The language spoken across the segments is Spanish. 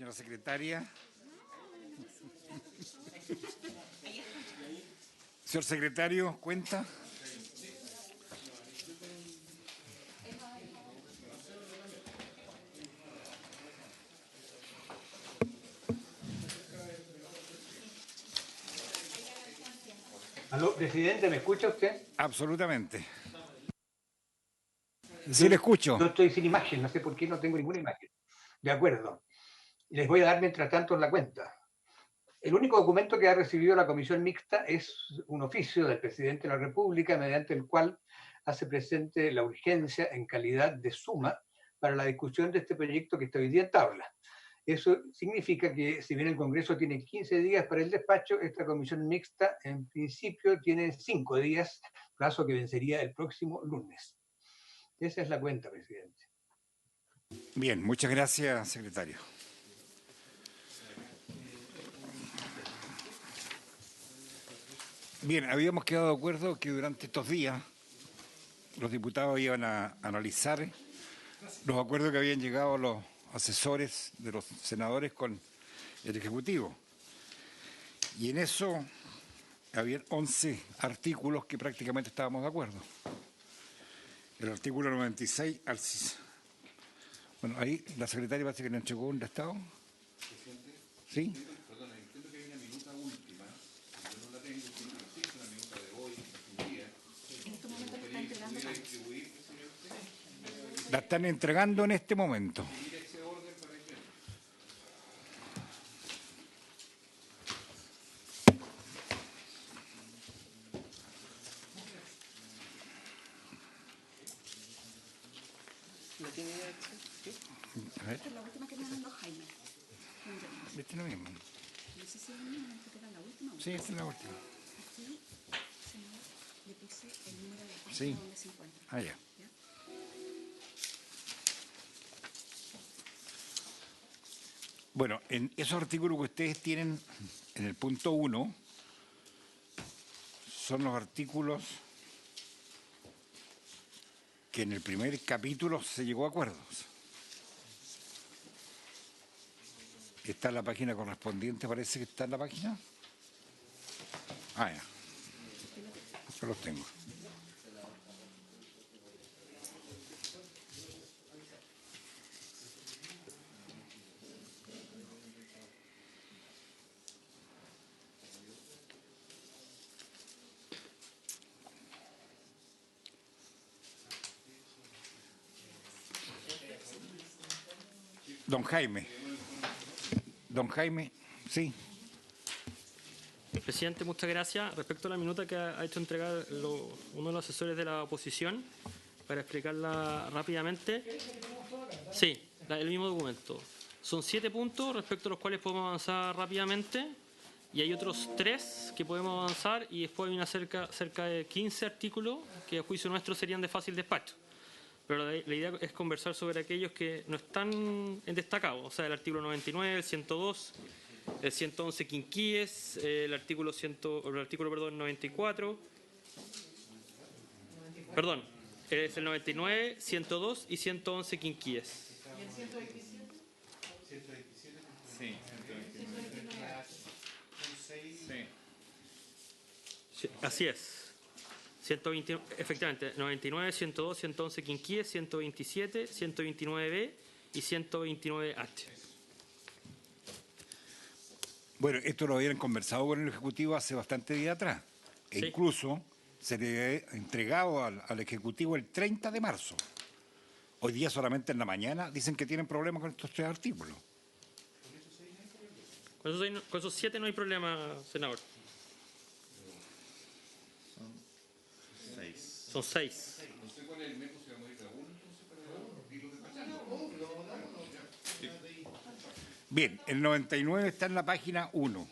Señora secretaria. Señor secretario, ¿cuenta? Aló, presidente, ¿me escucha usted? Absolutamente. Sí, le escucho. Yo estoy sin imagen, no sé por qué no tengo ninguna imagen. De acuerdo. Les voy a dar mientras tanto la cuenta. El único documento que ha recibido la comisión mixta es un oficio del presidente de la República, mediante el cual hace presente la urgencia en calidad de suma para la discusión de este proyecto que está hoy día en tabla. Eso significa que si bien el Congreso tiene 15 días para el despacho, esta comisión mixta en principio tiene 5 días, plazo que vencería el próximo lunes. Esa es la cuenta, presidente. Bien, muchas gracias, secretario. Bien, habíamos quedado de acuerdo que durante estos días los diputados iban a analizar los acuerdos que habían llegado los asesores de los senadores con el Ejecutivo. Y en eso había 11 artículos que prácticamente estábamos de acuerdo. El artículo 96 al... Bueno, ahí la secretaria parece que le entregó un listado. ¿Sí? Perdón, entiendo que hay una minuta última. Yo no la tengo, sino que existe una minuta de hoy, un día. En este momento le está entregando ¿Pudiera más. distribuir, señor? La están entregando en este momento. Mire ese orden para que... ¿Lo tiene dirección? ¿Sí? A ver, Esta es la última que me mandó Jaime. este es lo mismo. No sé si es la misma, porque era la última. Sí, esta es la última. Aquí, señor, le puse el número de la página Sí. donde se encuentra. Ah, ya. ¿Ya? Bueno, en esos artículos que ustedes tienen en el punto 1 son los artículos que en el primer capítulo se llegó a acuerdos. Está en la página correspondiente, parece que está en la página. Ah, ya. Yo los tengo. Don Jaime. Don Jaime, sí. Presidente, muchas gracias. Respecto a la minuta que ha hecho entregar uno de los asesores de la oposición, para explicarla rápidamente. Sí, el mismo documento. Son 7 puntos respecto a los cuales podemos avanzar rápidamente y hay otros 3 que podemos avanzar y después hay una cerca de 15 artículos que a juicio nuestro serían de fácil despacho. Pero la idea es conversar sobre aquellos que no están en destacado, o sea, el artículo 99, el 102, el 111 quinquíes, el artículo 94, perdón, es el 99, 102 y 111 quinquíes. ¿Y el 127? Sí, 129. Sí, así es. 129, efectivamente, 99, 102, 111 quinquíes, 127, 129B y 129H. Bueno, esto lo habían conversado con el Ejecutivo hace bastante días atrás. E Sí. incluso se le ha entregado al Ejecutivo el 30 de marzo. Hoy día solamente en la mañana dicen que tienen problemas con estos 3 artículos. Con esos 7 no hay problema, senador. Son 6. No sé cuál es el método, si vamos a ir a uno, entonces, para irlo despachando. Bien, el 99 está en la página 1.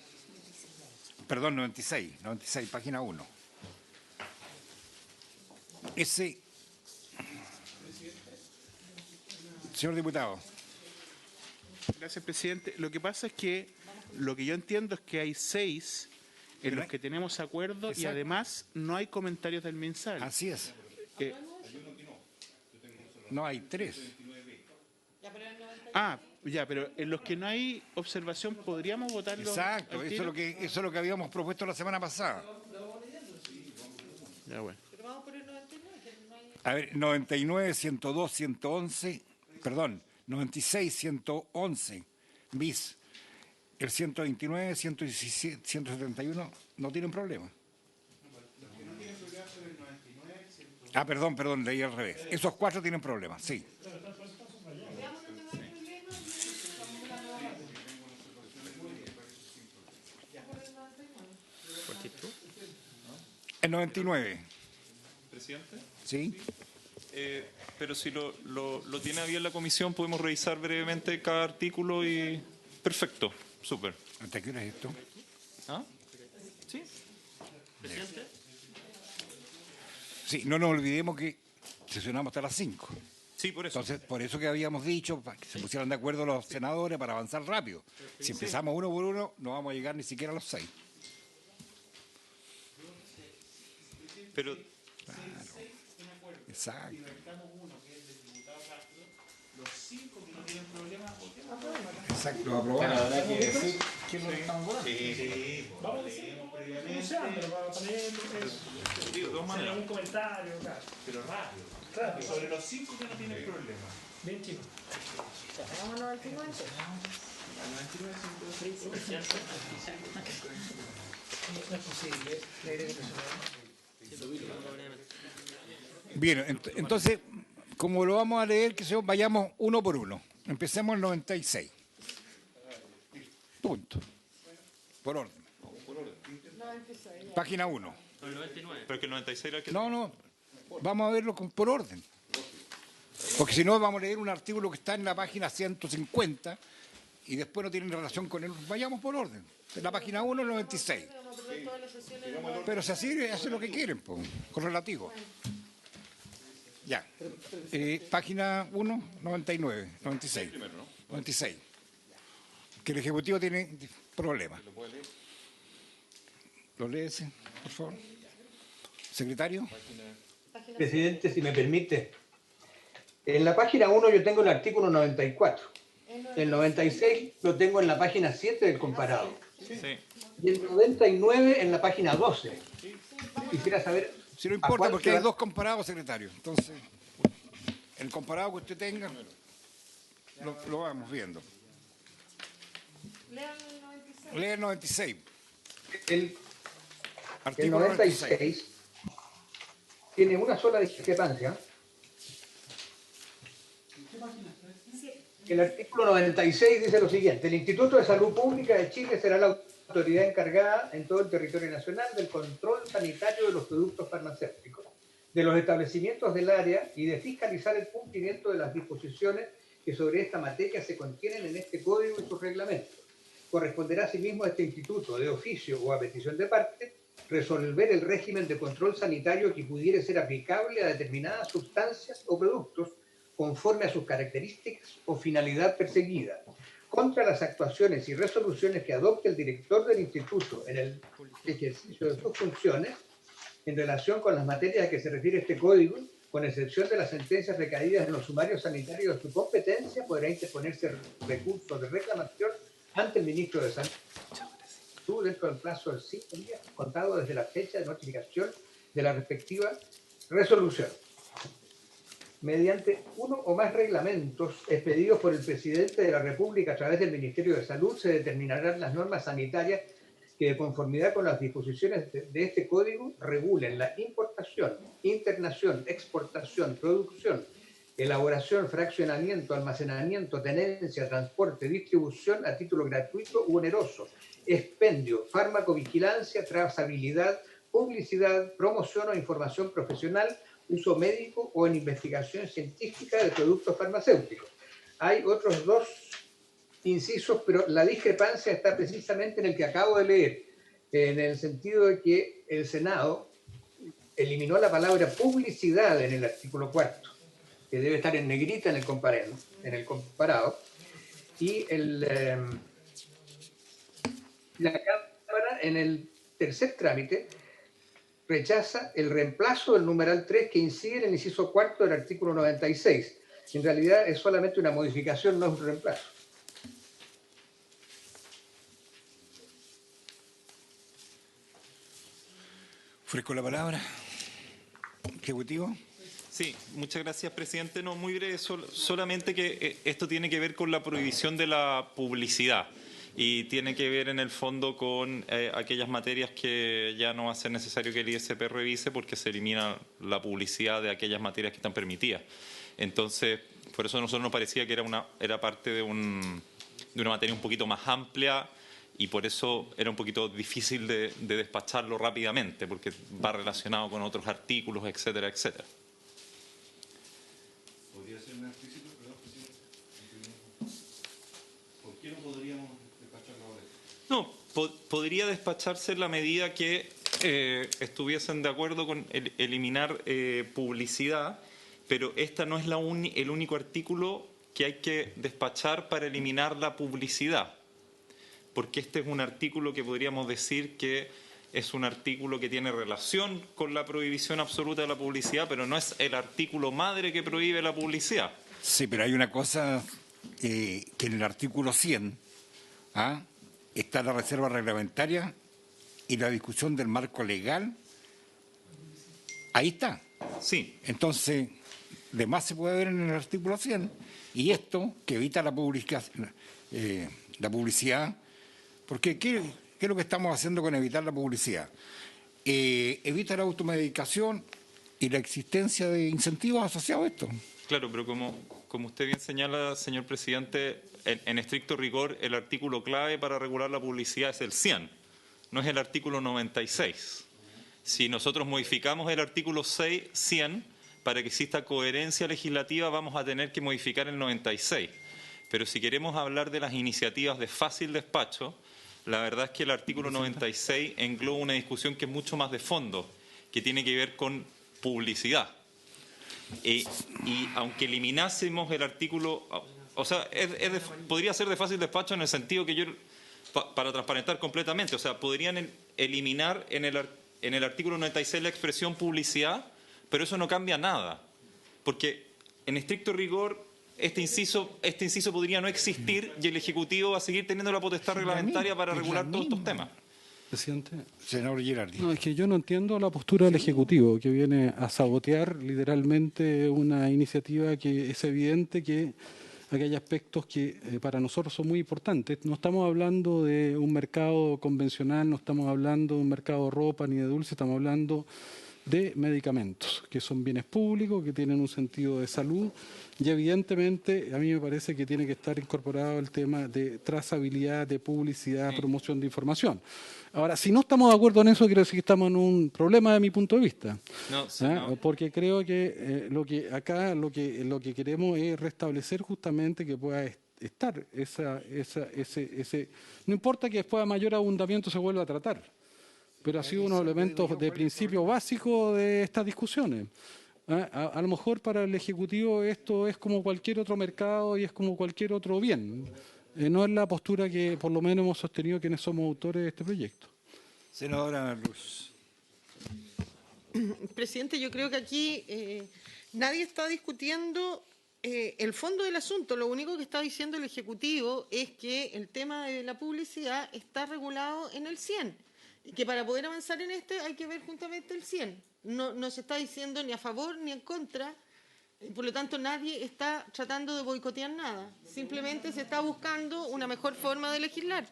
Perdón, 96, página 1. Ese... Señor diputado. Gracias, presidente. Lo que pasa es que lo que yo entiendo es que hay 6 en los que tenemos acuerdo y Exacto. además no hay comentarios del MinSal. Así es. Eh, No, hay 3. Ah, ya, pero en los que no hay observación, ¿podríamos votarlos? Exacto, al eso tiro? es lo que habíamos propuesto la semana pasada. Ya, bueno. A ver, 99, 102, 111, perdón, 96, 111 bis. El 129, 117, 171 no tienen problema. Ah, perdón, leí al revés. Esos 4 tienen problemas, sí. El 99, Presidente. ¿sí? Pero si lo tiene bien la comisión, podemos revisar brevemente cada artículo y... Perfecto, súper. ¿Hasta qué hora es esto? ¿Ah? Sí. Presidente. Sí, no nos olvidemos que sesionamos hasta las 5. Sí, por eso. Entonces, por eso que habíamos dicho, para que se pusieran de acuerdo los senadores para avanzar rápido. Si empezamos uno por uno, no vamos a llegar ni siquiera a los 6. Pero Exacto. Exacto, lo aprobamos. de todas maneras. Un comentario, claro. Pero rápido. Sobre los 5 que no tienen problema. Bien chico. Vámonos al 50. No es posible. La idea que Bien, entonces, como lo vamos a leer, que vayamos uno por uno. Empecemos el 96. Punto. Por orden. Página 1. El 99. Pero que el 96 era que... No, vamos a verlo por orden. Porque si no, vamos a leer un artículo que está en la página 150 y después no tiene relación con él. Vayamos por orden. En la página 1, el 96. Pero si así hacen lo que quieren, pues, con relativo. Ya. Página 1, 99, 96. 96. Que el Ejecutivo tiene problemas. ¿Lo lees, por favor? Secretario. Presidente, si me permite. En la página 1 yo tengo el artículo 94. El 96 lo tengo en la página 7 del comparado. Sí. Y el 99 en la página 12. Quisiera saber... Si no importa, porque hay 2 comparados, secretario. Entonces, el comparado que usted tenga, lo vamos viendo. Lea el 96. El Artículo 96 tiene una sola discrepancia. El artículo 96 dice lo siguiente: el Instituto de Salud Pública de Chile será la autoridad encargada en todo el territorio nacional del control sanitario de los productos farmacéuticos, de los establecimientos del área y de fiscalizar el cumplimiento de las disposiciones que sobre esta materia se contienen en este código y sus reglamentos. Corresponderá asimismo a este instituto, de oficio o a petición de parte, resolver el régimen de control sanitario que pudiere ser aplicable a determinadas sustancias o productos conforme a sus características o finalidad perseguida, contra las actuaciones y resoluciones que adopte el director del instituto en el ejercicio de sus funciones en relación con las materias a que se refiere este código, con excepción de las sentencias recaídas en los sumarios sanitarios de su competencia, podrá interponerse recursos de reclamación ante el ministro de Salud dentro del plazo de 5 días, contado desde la fecha de notificación de la respectiva resolución. Mediante uno o más reglamentos expedidos por el presidente de la República a través del Ministerio de Salud, se determinarán las normas sanitarias que, de conformidad con las disposiciones de este código, regulen la importación, internación, exportación, producción, elaboración, fraccionamiento, almacenamiento, tenencia, transporte, distribución a título gratuito u oneroso, expendio, farmacovigilancia, trazabilidad, publicidad, promoción o información profesional, uso médico o en investigación científica de productos farmacéuticos. Hay otros 2 incisos, pero la discrepancia está precisamente en el que acabo de leer, en el sentido de que el Senado eliminó la palabra publicidad en el artículo 4, que debe estar en negrita en el comparado, y la Cámara, en el tercer trámite, rechaza el reemplazo del numeral 3 que incide en el inciso 4 del artículo 96. En realidad es solamente una modificación, no es un reemplazo. Ofrezco la palabra. Ejecutivo. Sí, muchas gracias, presidente. No, muy breve, solamente que esto tiene que ver con la prohibición de la publicidad y tiene que ver en el fondo con aquellas materias que ya no va a ser necesario que el ISP revise porque se elimina la publicidad de aquellas materias que están permitidas. Entonces, por eso a nosotros nos parecía que era parte de una materia un poquito más amplia y por eso era un poquito difícil de despacharlo rápidamente porque va relacionado con otros artículos, etcétera, etcétera. ¿Podría ser más explícito, perdón, presidente? ¿Por qué no podríamos despacharlo ahora? No, podría despacharse en la medida que estuviesen de acuerdo con eliminar publicidad, pero esta no es el único artículo que hay que despachar para eliminar la publicidad, porque este es un artículo que podríamos decir que es un artículo que tiene relación con la prohibición absoluta de la publicidad, pero no es el artículo madre que prohíbe la publicidad. Sí, pero hay una cosa que en el artículo 100 está la reserva reglamentaria y la discusión del marco legal. Ahí está. Sí. Entonces, de más se puede ver en el artículo 100 y esto que evita la publicidad, porque ¿qué es lo que estamos haciendo con evitar la publicidad? Evita la automedicación y la existencia de incentivos asociados a esto. Claro, pero como usted bien señala, señor presidente, en estricto rigor, el artículo clave para regular la publicidad es el 100, no es el artículo 96. Si nosotros modificamos el artículo 100, para que exista coherencia legislativa vamos a tener que modificar el 96. Pero si queremos hablar de las iniciativas de fácil despacho, la verdad es que el artículo 96 engloba una discusión que es mucho más de fondo, que tiene que ver con publicidad. Y aunque eliminásemos el artículo, o sea, podría ser de fácil despacho en el sentido que yo, para transparentar completamente, o sea, podrían eliminar en el artículo 96 la expresión publicidad, pero eso no cambia nada, porque en estricto rigor este inciso podría no existir y el Ejecutivo va a seguir teniendo la potestad reglamentaria para regular todos estos temas. Presidente. Senador Girardi. No, es que yo no entiendo la postura del Ejecutivo, que viene a sabotear literalmente una iniciativa que es evidente que hay aspectos que para nosotros son muy importantes. No estamos hablando de un mercado convencional, no estamos hablando de un mercado de ropa ni de dulce, estamos hablando de medicamentos, que son bienes públicos, que tienen un sentido de salud, y evidentemente a mí me parece que tiene que estar incorporado el tema de trazabilidad, de publicidad, promoción de información. Ahora, si no estamos de acuerdo en eso, quiere decir que estamos en un problema de mi punto de vista. No, sí, no. Porque creo que lo que queremos es restablecer justamente que pueda estar ese no importa que después a mayor abundamiento se vuelva a tratar, pero ha sido uno de los elementos de principio básico de estas discusiones. A lo mejor para el Ejecutivo esto es como cualquier otro mercado y es como cualquier otro bien. No es la postura que por lo menos hemos sostenido quienes somos autores de este proyecto. Senadora Luz. Presidente, yo creo que aquí nadie está discutiendo el fondo del asunto. Lo único que está diciendo el Ejecutivo es que el tema de la publicidad está regulado en el 100 y que para poder avanzar en este hay que ver juntamente el 100. No se está diciendo ni a favor ni en contra. Por lo tanto, nadie está tratando de boicotear nada. Simplemente se está buscando una mejor forma de legislar.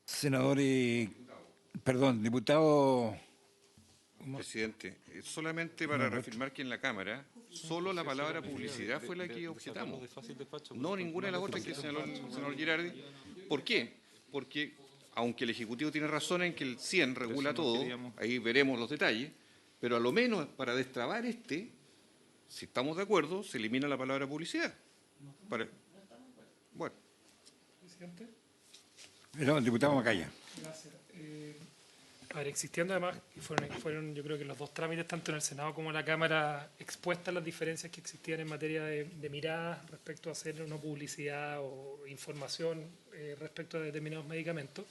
Senador, diputado. Presidente, solamente para reafirmar que en la Cámara solo la palabra publicidad fue la que objetamos. No ninguna de las otras que señaló el senador Girardi. ¿Por qué? Porque aunque el Ejecutivo tiene razón en que el 100 regula todo, ahí veremos los detalles, pero a lo menos para destrabar si estamos de acuerdo, se elimina la palabra publicidad. Bueno. Presidente. No, el diputado Macaya. Gracias. A ver, existiendo además, fueron yo creo que los dos trámites, tanto en el Senado como en la Cámara, expuestas las diferencias que existían en materia de miradas respecto a hacer una publicidad o información respecto a determinados medicamentos.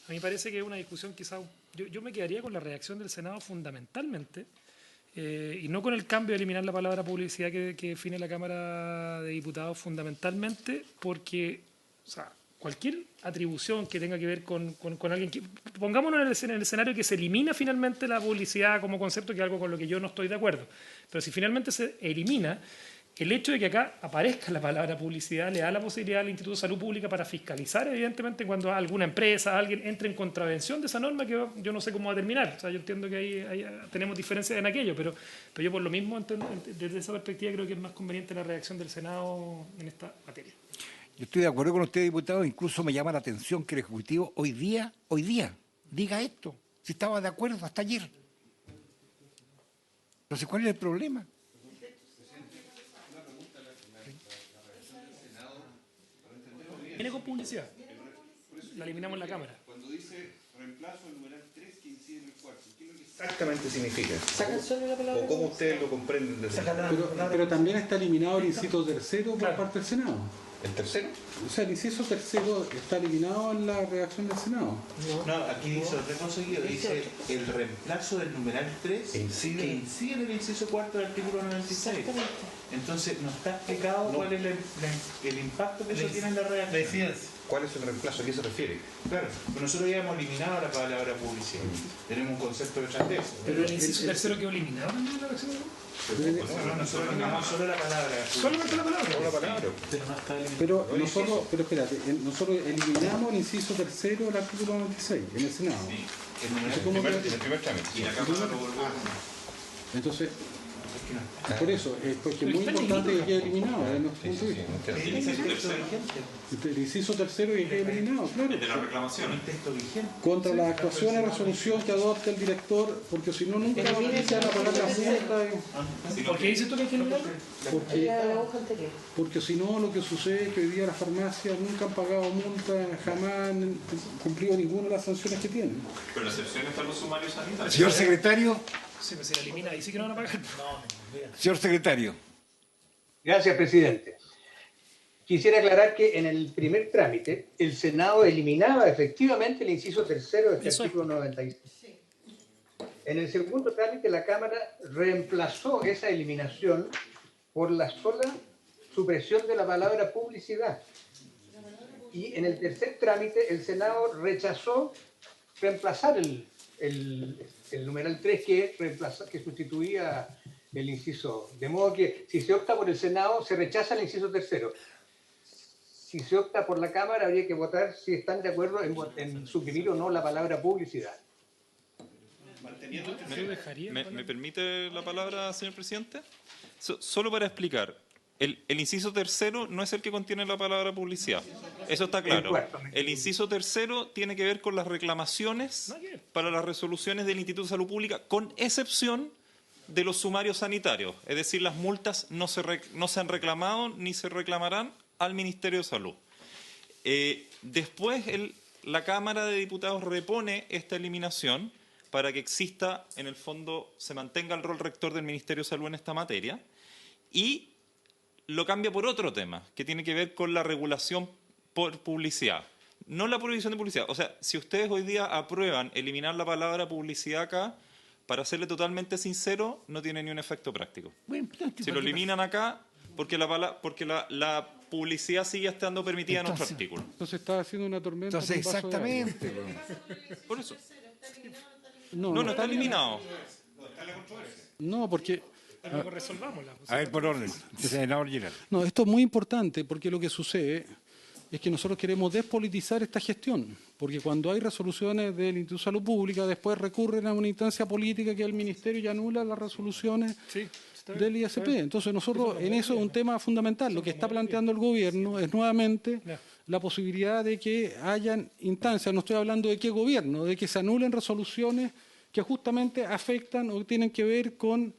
A mí me parece que es una discusión quizás, yo me quedaría con la reacción del Senado fundamentalmente, y no con el cambio de eliminar la palabra publicidad que define la Cámara de Diputados fundamentalmente, porque, o sea, cualquier atribución que tenga que ver con alguien que... Pongámonos en el escenario que se elimina finalmente la publicidad como concepto, que es algo con lo que yo no estoy de acuerdo. Pero si finalmente se elimina, el hecho de que acá aparezca la palabra publicidad le da la posibilidad al Instituto de Salud Pública para fiscalizar, evidentemente, cuando alguna empresa, alguien entre en contravención de esa norma, que yo no sé cómo va a terminar. O sea, yo entiendo que ahí tenemos diferencias en aquello, pero yo por lo mismo, desde esa perspectiva, creo que es más conveniente la reacción del Senado en esta materia. Yo estoy de acuerdo con usted, diputado. Incluso me llama la atención que el Ejecutivo hoy día, diga esto. Si estaba de acuerdo hasta ayer. Entonces, ¿cuál es el problema? Viene con publicidad. La eliminamos en la Cámara. Cuando dice reemplazo el numeral 3 que incide en el cuarto, ¿qué es lo que exactamente significa? ¿O cómo ustedes lo comprenden desde pero también está eliminado el inciso tercero por parte del Senado. ¿El tercero? O sea, el inciso tercero está eliminado en la redacción del Senado. No, aquí dice otra cosa, dice el reemplazo del numeral 3 que incide en el inciso cuarto del artículo 96. Entonces, no está explicado cuál es el impacto que eso tiene en la redacción. ¿Cuál es el reemplazo? ¿A qué se refiere? Claro, pero nosotros ya hemos eliminado la palabra publicidad. Tenemos un concepto detrás de eso. Pero el inciso tercero quedó eliminado en la redacción. Nosotros eliminamos solo la palabra. Solamente la palabra. Solo la palabra. Pero espérate, nosotros eliminamos el inciso tercero del artículo 96 en el Senado. En el primer trámite. Y la Cámara lo volvió. Entonces, por eso, porque es muy importante que quede eliminado desde nuestro punto de vista. El inciso tercero que quede eliminado, claro. El de la reclamación. Contra las actuaciones de resolución que adopte el director, porque si no, nunca va a iniciar a pagar la multa. ¿Por qué dices tú que hay que eliminarlo? Porque si no, lo que sucede es que hoy día las farmacias nunca han pagado multa, jamás han cumplido ninguna de las sanciones que tienen. Pero la excepción están los sumarios sanitarios. Señor secretario. Sí, pues se la elimina, ahí sí que no van a pagar. Señor secretario. Gracias, presidente. Quisiera aclarar que en el primer trámite el Senado eliminaba efectivamente el inciso tercero de este artículo 96. En el segundo trámite la Cámara reemplazó esa eliminación por la sola supresión de la palabra publicidad. Y en el tercer trámite el Senado rechazó reemplazar el numeral 3 que sustituía el inciso. De modo que si se opta por el Senado, se rechaza el inciso tercero. Si se opta por la Cámara, habría que votar si están de acuerdo en suprimir o no la palabra publicidad. ¿Me permite la palabra, señor presidente? Solo para explicar. El inciso tercero no es el que contiene la palabra publicidad. Eso está claro. El inciso tercero tiene que ver con las reclamaciones para las resoluciones del Instituto de Salud Pública, con excepción de los sumarios sanitarios. Es decir, las multas no se han reclamado ni se reclamarán al Ministerio de Salud. Después, la Cámara de Diputados repone esta eliminación para que exista, en el fondo, se mantenga el rol rector del Ministerio de Salud en esta materia y lo cambia por otro tema, que tiene que ver con la regulación por publicidad. No la prohibición de publicidad. O sea, si ustedes hoy día aprueban eliminar la palabra publicidad acá, para serle totalmente sincero, no tiene ni un efecto práctico. Si lo eliminan acá, porque la publicidad sigue estando permitida en otro artículo. Entonces está haciendo una tormenta. Entonces, exactamente. Por eso. No está eliminado. No, porque... Luego resolvámosla. A ver, por orden. Senador Giraldo. No, esto es muy importante porque lo que sucede es que nosotros queremos despolitizar esta gestión, porque cuando hay resoluciones del Instituto de Salud Pública, después recurren a una instancia política que es el Ministerio y anula las resoluciones del ISP. Entonces nosotros en eso es un tema fundamental. Lo que está planteando el gobierno es nuevamente la posibilidad de que hayan instancias, no estoy hablando de qué gobierno, de que se anulen resoluciones que justamente afectan o tienen que ver con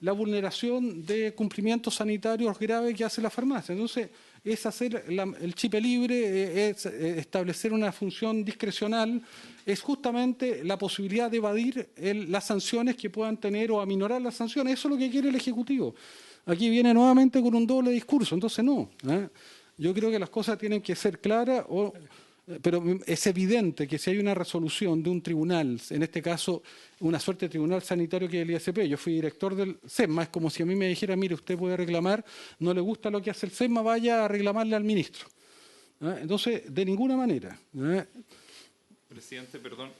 la vulneración de cumplimientos sanitarios graves que hace la farmacia. Entonces, es hacer el chip libre, es establecer una función discrecional, es justamente la posibilidad de evadir las sanciones que puedan tener o aminorar las sanciones. Eso es lo que quiere el Ejecutivo. Aquí viene nuevamente con un doble discurso, entonces no. Yo creo que las cosas tienen que ser claras Pero es evidente que si hay una resolución de un tribunal, en este caso una suerte de tribunal sanitario que es el ISP, yo fui director del SEMMA, es como si a mí me dijera, mire, usted puede reclamar, no le gusta lo que hace el SEMMA, vaya a reclamarle al ministro. Entonces, de ninguna manera. Presidente, perdón.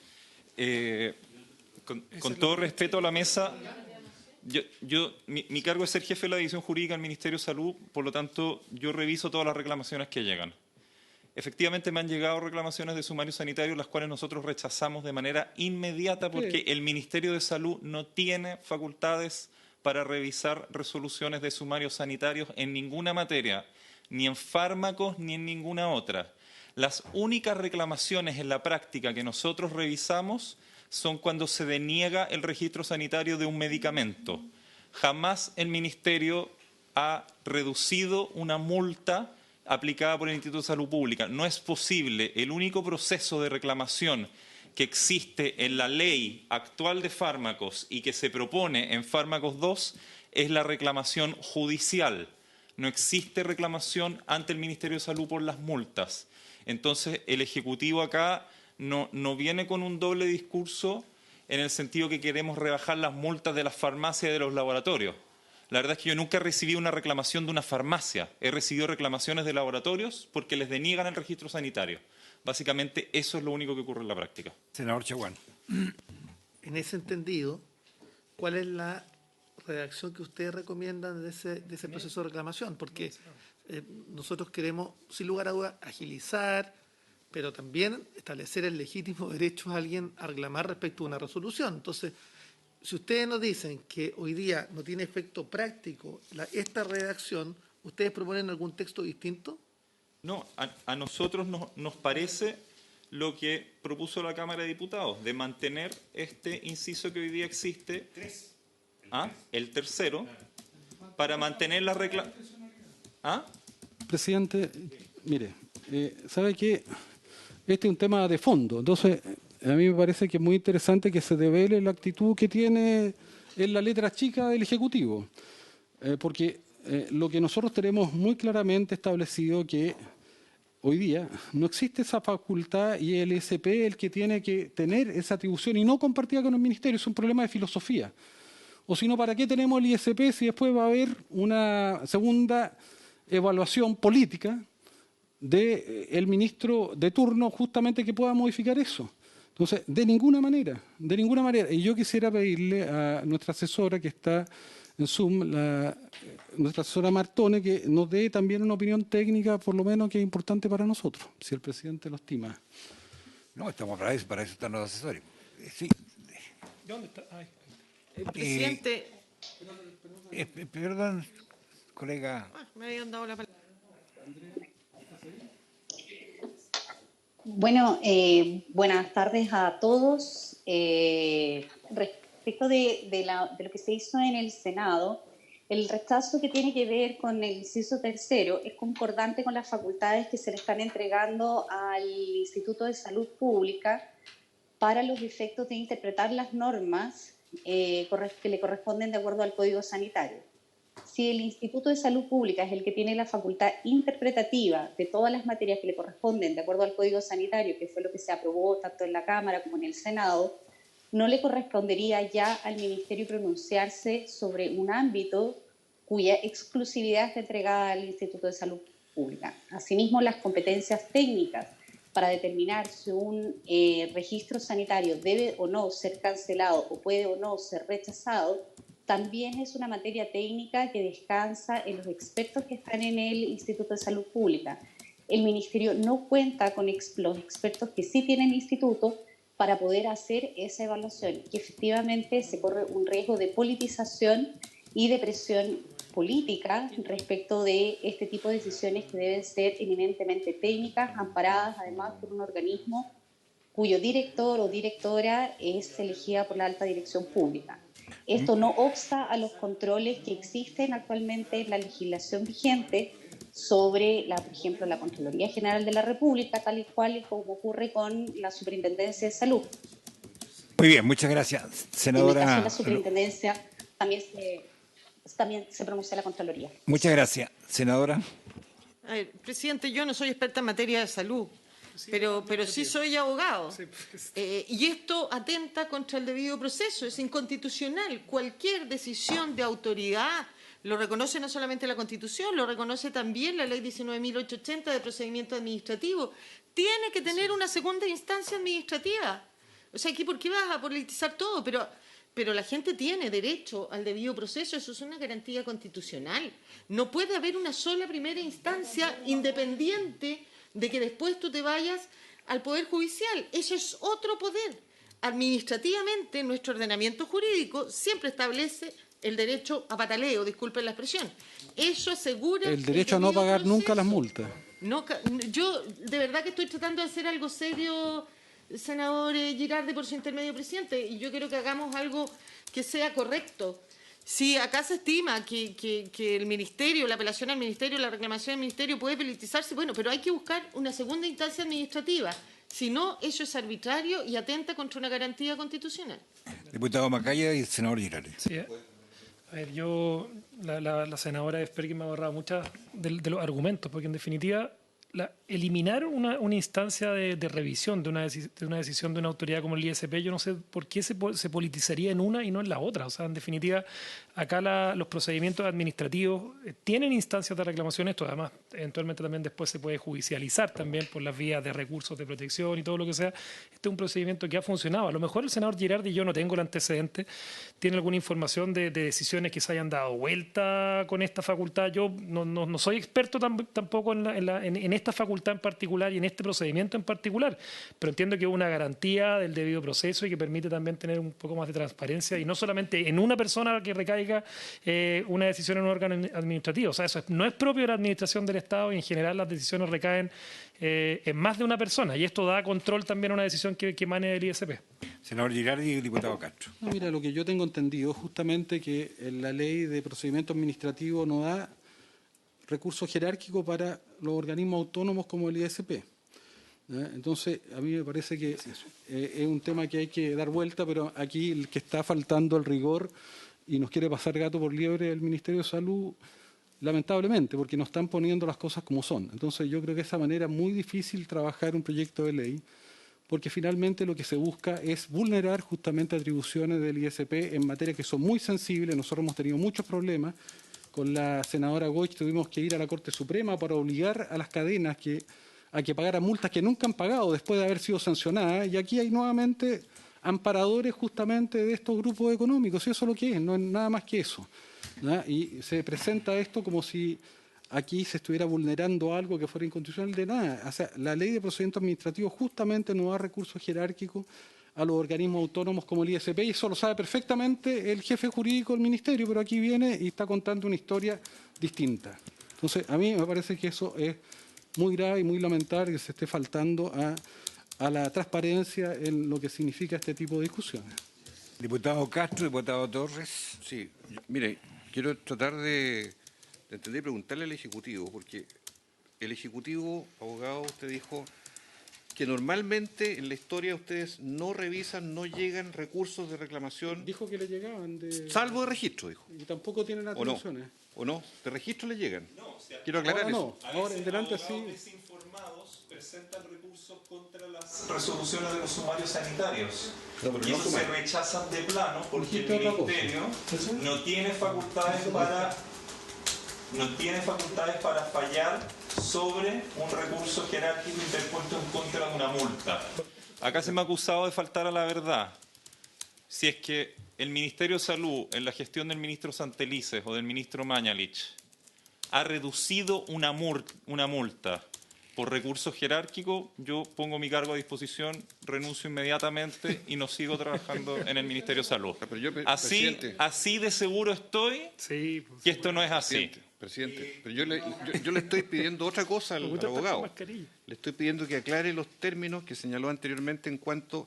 Con todo respeto a la mesa, mi cargo es ser jefe de la división jurídica del Ministerio de Salud, por lo tanto, yo reviso todas las reclamaciones que llegan. Efectivamente me han llegado reclamaciones de sumario sanitario, las cuales nosotros rechazamos de manera inmediata porque el Ministerio de Salud no tiene facultades para revisar resoluciones de sumarios sanitarios en ninguna materia, ni en fármacos ni en ninguna otra. Las únicas reclamaciones en la práctica que nosotros revisamos son cuando se deniega el registro sanitario de un medicamento. Jamás el Ministerio ha reducido una multa aplicada por el Instituto de Salud Pública. No es posible. El único proceso de reclamación que existe en la ley actual de fármacos y que se propone en Fármacos 2 es la reclamación judicial. No existe reclamación ante el Ministerio de Salud por las multas. Entonces, el Ejecutivo acá no viene con un doble discurso en el sentido que queremos rebajar las multas de las farmacias y de los laboratorios. La verdad es que yo nunca he recibido una reclamación de una farmacia. He recibido reclamaciones de laboratorios porque les deniegan el registro sanitario. Básicamente, eso es lo único que ocurre en la práctica. Senador Chaguán. En ese entendido, ¿cuál es la redacción que ustedes recomiendan de ese proceso de reclamación? Porque nosotros queremos, sin lugar a dudas, agilizar, pero también establecer el legítimo derecho a alguien a reclamar respecto a una resolución. Entonces, si ustedes nos dicen que hoy día no tiene efecto práctico esta redacción, ¿ustedes proponen algún texto distinto? No, a nosotros nos parece lo que propuso la Cámara de Diputados, de mantener este inciso que hoy día existe, el tercero, para mantener la regla. Presidente, mire, ¿sabe qué? Este es un tema de fondo, entonces a mí me parece que es muy interesante que se devele la actitud que tiene en la letra chica del Ejecutivo, porque lo que nosotros tenemos muy claramente establecido que hoy día no existe esa facultad y el ISP es el que tiene que tener esa atribución y no compartida con el Ministerio, es un problema de filosofía. O si no, ¿para qué tenemos el ISP si después va a haber una segunda evaluación política del ministro de turno justamente que pueda modificar eso? Entonces, de ninguna manera. Y yo quisiera pedirle a nuestra asesora que está en Zoom, nuestra asesora Martone, que nos dé también una opinión técnica, por lo menos que es importante para nosotros, si el presidente lo estima. No, estamos para eso están los asesores. Sí. ¿Dónde está? Presidente. Perdón, colega. Me habían dado la palabra. Bueno, buenas tardes a todos. Respecto de lo que se hizo en el Senado, el rechazo que tiene que ver con el inciso tercero es concordante con las facultades que se le están entregando al Instituto de Salud Pública para los efectos de interpretar las normas que le corresponden de acuerdo al Código Sanitario. Si el Instituto de Salud Pública es el que tiene la facultad interpretativa de todas las materias que le corresponden de acuerdo al Código Sanitario, que fue lo que se aprobó tanto en la Cámara como en el Senado, no le correspondería ya al Ministerio pronunciarse sobre un ámbito cuya exclusividad está entregada al Instituto de Salud Pública. Asimismo, las competencias técnicas para determinar si un registro sanitario debe o no ser cancelado o puede o no ser rechazado, también es una materia técnica que descansa en los expertos que están en el Instituto de Salud Pública. El Ministerio no cuenta con los expertos que sí tiene el Instituto para poder hacer esa evaluación, que efectivamente se corre un riesgo de politización y de presión política respecto de este tipo de decisiones que deben ser eminentemente técnicas, amparadas además por un organismo cuyo director o directora es elegida por la alta dirección pública. Esto no obsta a los controles que existen actualmente en la legislación vigente sobre, por ejemplo, la Contraloría General de la República, tal y cual como ocurre con la Superintendencia de Salud. Muy bien, muchas gracias, senadora. En el caso de la Superintendencia también se pronuncia la Contraloría. Muchas gracias, senadora. A ver, presidente, yo no soy experta en materia de salud, pero sí soy abogado. Sí, pues. Y esto atenta contra el debido proceso, es inconstitucional. Cualquier decisión de autoridad, lo reconoce no solamente la Constitución, lo reconoce también la Ley 19.880 de procedimiento administrativo, tiene que tener una segunda instancia administrativa. O sea, aquí, ¿por qué vas a politizar todo? Pero la gente tiene derecho al debido proceso, eso es una garantía constitucional. No puede haber una sola primera instancia independiente de que después tú te vayas al Poder Judicial. Eso es otro poder. Administrativamente, nuestro ordenamiento jurídico siempre establece el derecho a pataleo, disculpen la expresión. Eso asegura el derecho a no pagar proceso. nunca las multas. No, yo de verdad que estoy tratando de hacer algo serio, senador Girardi, por su intermedio, presidente, y yo quiero que hagamos algo que sea correcto. Si acá se estima que el Ministerio, la apelación al Ministerio, la reclamación al Ministerio puede politizarse, bueno, pero hay que buscar una segunda instancia administrativa. Si no, eso es arbitrario y atenta contra una garantía constitucional. Diputado Macaya y senador Girardi. Sí, a ver, la senadora Espergui me ha ahorrado muchas de los argumentos, porque en definitiva eliminar una instancia de revisión de una decisión de una autoridad como el ISP, yo no sé por qué se politizaría en una y no en la otra. O sea, en definitiva, acá los procedimientos administrativos tienen instancias de reclamación. Esto además eventualmente también después se puede judicializar también por las vías de recursos de protección y todo lo que sea. Este es un procedimiento que ha funcionado. A lo mejor el senador Girardi, yo no tengo el antecedente, tiene alguna información de decisiones que se hayan dado vuelta con esta facultad. Yo no soy experto tampoco en esta facultad en particular y en este procedimiento en particular, pero entiendo que es una garantía del debido proceso y que permite también tener un poco más de transparencia y no solamente en una persona que recaiga una decisión en un órgano administrativo. O sea, eso no es propio de la administración del Estado y en general las decisiones recaen en más de una persona y esto da control también a una decisión que emane del ISP. Senador Girardi y diputado Castro. No, mira, lo que yo tengo entendido es justamente que la ley de procedimiento administrativo no da recurso jerárquico para los organismos autónomos como el ISP. Entonces, a mí me parece que es un tema que hay que dar vuelta, pero aquí el que está faltando el rigor y nos quiere pasar gato por liebre el Ministerio de Salud, lamentablemente, porque nos están poniendo las cosas como son. Entonces, yo creo que de esa manera es muy difícil trabajar un proyecto de ley, porque finalmente lo que se busca es vulnerar justamente atribuciones del ISP en materias que son muy sensibles. Nosotros hemos tenido muchos problemas. Con la senadora Goich tuvimos que ir a la Corte Suprema para obligar a las cadenas a que pagaran multas que nunca han pagado después de haber sido sancionadas. Y aquí hay nuevamente amparadores justamente de estos grupos económicos. Y eso es lo que es, no es nada más que eso. ¿No? Y se presenta esto como si aquí se estuviera vulnerando algo que fuera inconstitucional de nada. O sea, la ley de procedimiento administrativo justamente no da recursos jerárquicos a los organismos autónomos como el ISP, y eso lo sabe perfectamente el jefe jurídico del Ministerio, pero aquí viene y está contando una historia distinta. Entonces, a mí me parece que eso es muy grave y muy lamentable que se esté faltando a la transparencia en lo que significa este tipo de discusiones. Diputado Castro, diputado Torres. Sí, mire, quiero tratar de entender y preguntarle al Ejecutivo, porque el Ejecutivo, abogado, usted dijo que normalmente en la historia ustedes no revisan, no llegan recursos de reclamación. Dijo que le llegaban de... Salvo de registro, dijo. Y tampoco tienen atribuciones. ¿O no? ¿De registro le llegan? No, quiero aclarar ahora eso. No, ahora en delante sí. Desinformados presentan recursos contra las resoluciones de los sumarios sanitarios. Pero y no eso se sumario. rechazan de plano porque el Dijiste otra cosa. Ministerio no tiene facultades para fallar sobre un recurso jerárquico interpuesto en contra de una multa. Acá se me ha acusado de faltar a la verdad. Si es que el Ministerio de Salud, en la gestión del ministro Santelices o del ministro Mañalich, ha reducido una multa por recursos jerárquicos, yo pongo mi cargo a disposición, renuncio inmediatamente y no sigo trabajando en el Ministerio de Salud. Pero yo, Así de seguro estoy que esto no es así. Presidente, pero yo le estoy pidiendo otra cosa al abogado. Le estoy pidiendo que aclare los términos que señaló anteriormente en cuanto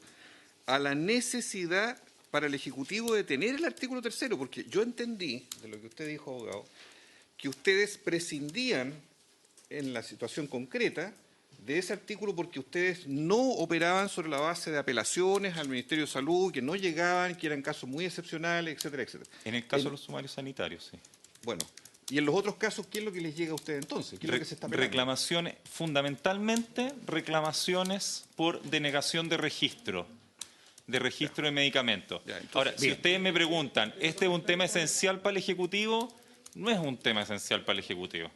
a la necesidad para el Ejecutivo de tener el artículo 3º, porque yo entendí, de lo que usted dijo, abogado, que ustedes prescindían en la situación concreta de ese artículo porque ustedes no operaban sobre la base de apelaciones al Ministerio de Salud, que no llegaban, que eran casos muy excepcionales, etcétera, etcétera. En el caso de los sumarios sanitarios, sí. Bueno, Y en los otros casos, ¿qué es lo que les llega a ustedes entonces? ¿Qué es lo que se está apelando? Reclamaciones, fundamentalmente reclamaciones por denegación de registro de medicamentos. Ahora, si ustedes me preguntan, ¿este es un tema esencial para el Ejecutivo? No es un tema esencial para el Ejecutivo.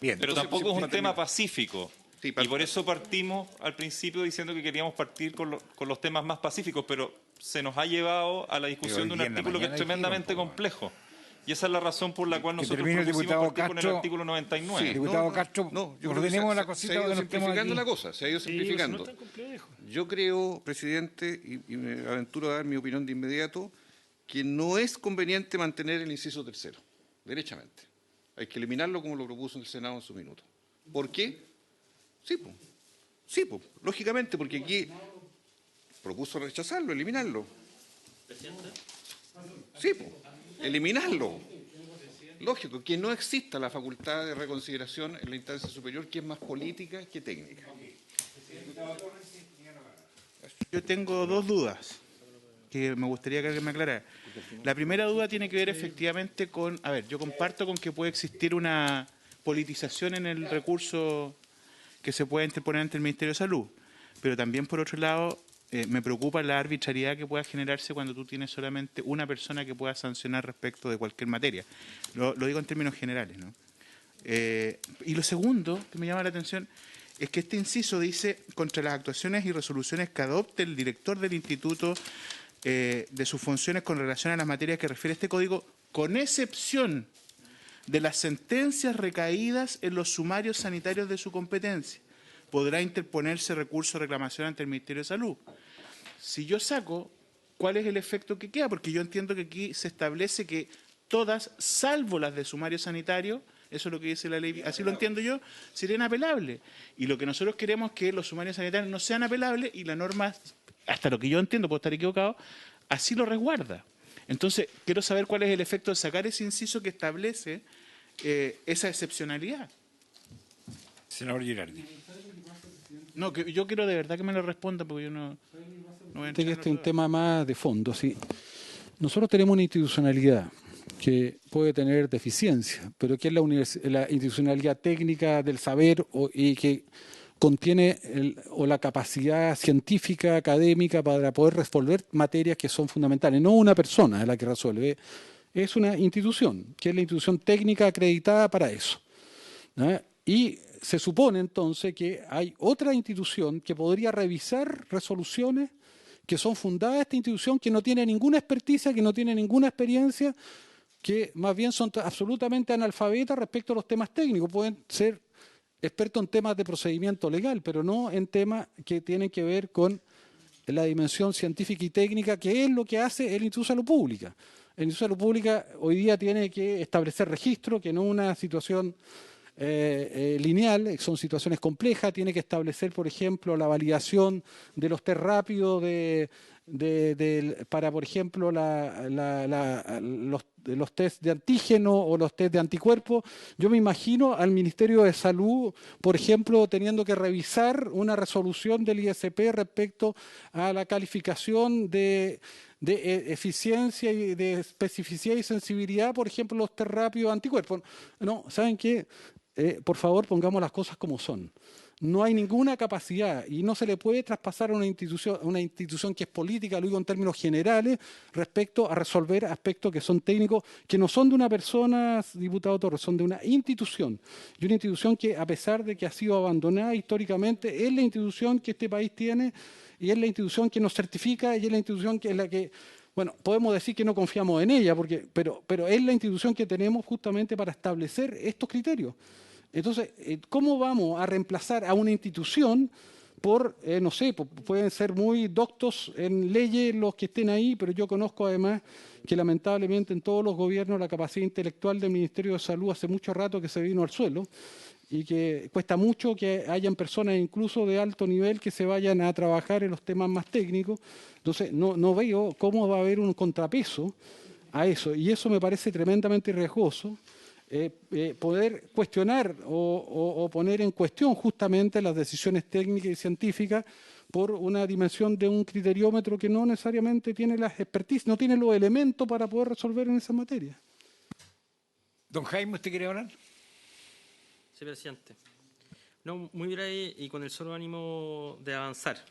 Bien. Pero Entonces, tampoco es un tema pacífico. Sí, Y por eso partimos al principio diciendo que queríamos partir con los temas más pacíficos, pero se nos ha llevado a la discusión de un artículo que es tremendamente complejo. Y esa es la razón por la cual nosotros propusimos partir con el artículo 99. Sí, diputado Castro, yo ordenemos creo la que cosita se ha que ido nos estemos simplificando aquí. la cosa, se ha ido simplificando. Yo creo, presidente, y me aventuro a dar mi opinión de inmediato, que no es conveniente mantener el inciso tercero, derechamente. Hay que eliminarlo como lo propuso el Senado en su minuto. ¿Por qué? Sí, pues, lógicamente, porque aquí propuso rechazarlo, eliminarlo. Sí, pues, eliminarlo. Lógico, que no exista la facultad de reconsideración en la instancia superior, que es más política que técnica. Yo tengo dos dudas que me gustaría que alguien me aclarara. La primera duda tiene que ver efectivamente con, a ver, yo comparto con que puede existir una politización en el recurso que se pueda interponer ante el Ministerio de Salud, pero también por otro lado me preocupa la arbitrariedad que pueda generarse cuando tú tienes solamente una persona que pueda sancionar respecto de cualquier materia. Lo digo en términos generales, ¿no? Y lo segundo que me llama la atención es que este inciso dice contra las actuaciones y resoluciones que adopte el director del instituto de sus funciones con relación a las materias que refiere este código, con excepción de las sentencias recaídas en los sumarios sanitarios de su competencia. Podrá interponerse recurso de reclamación ante el Ministerio de Salud. Si yo saco, ¿cuál es el efecto que queda? Porque yo entiendo que aquí se establece que todas, salvo las de sumario sanitario, eso es lo que dice la ley, así lo entiendo yo, serían apelables. Y lo que nosotros queremos es que los sumarios sanitarios no sean apelables y la norma, hasta lo que yo entiendo, puedo estar equivocado, así lo resguarda. Entonces, quiero saber cuál es el efecto de sacar ese inciso que establece esa excepcionalidad. Senador Girardi. No, que yo quiero de verdad que me lo responda porque yo no voy a entrar en Este es un tema más de fondo. ¿Sí? Nosotros tenemos una institucionalidad que puede tener deficiencia, pero que es la institucionalidad técnica del saber y que contiene la capacidad científica, académica para poder resolver materias que son fundamentales. No una persona es la que resuelve, es una institución, que es la institución técnica acreditada para eso, ¿no? Y se supone entonces que hay otra institución que podría revisar resoluciones que son fundadas en esta institución, que no tiene ninguna experticia, que no tiene ninguna experiencia, que más bien son absolutamente analfabetas respecto a los temas técnicos. Pueden ser expertos en temas de procedimiento legal, pero no en temas que tienen que ver con la dimensión científica y técnica, que es lo que hace el Instituto de Salud Pública. El Instituto de Salud Pública hoy día tiene que establecer registro, que no es una situación lineal, son situaciones complejas, tiene que establecer, por ejemplo, la validación de los test rápidos para, por ejemplo, los test de antígeno o los test de anticuerpos. Yo me imagino al Ministerio de Salud, por ejemplo, teniendo que revisar una resolución del ISP respecto a la calificación de eficiencia y de especificidad y sensibilidad, por ejemplo, los test rápidos de anticuerpos. No, ¿saben qué? Por favor, pongamos las cosas como son. No hay ninguna capacidad y no se le puede traspasar a una institución que es política, lo digo en términos generales, respecto a resolver aspectos que son técnicos, que no son de una persona, diputado Torres, son de una institución. Y una institución que, a pesar de que ha sido abandonada históricamente, es la institución que este país tiene y es la institución que nos certifica y es la institución que es la que... Bueno, podemos decir que no confiamos en ella, pero es la institución que tenemos justamente para establecer estos criterios. Entonces, ¿cómo vamos a reemplazar a una institución por, no sé, pueden ser muy doctos en leyes los que estén ahí, pero yo conozco además que lamentablemente en todos los gobiernos la capacidad intelectual del Ministerio de Salud hace mucho rato que se vino al suelo y que cuesta mucho que hayan personas incluso de alto nivel que se vayan a trabajar en los temas más técnicos. Entonces, no veo cómo va a haber un contrapeso a eso, y eso me parece tremendamente riesgoso. Poder cuestionar o poner en cuestión justamente las decisiones técnicas y científicas por una dimensión de un criteriómetro que no necesariamente tiene las expertise, no tiene los elementos para poder resolver en esa materia. Don Jaime, ¿usted quiere hablar? Sí, presidente. No, muy breve y con el solo ánimo de avanzar.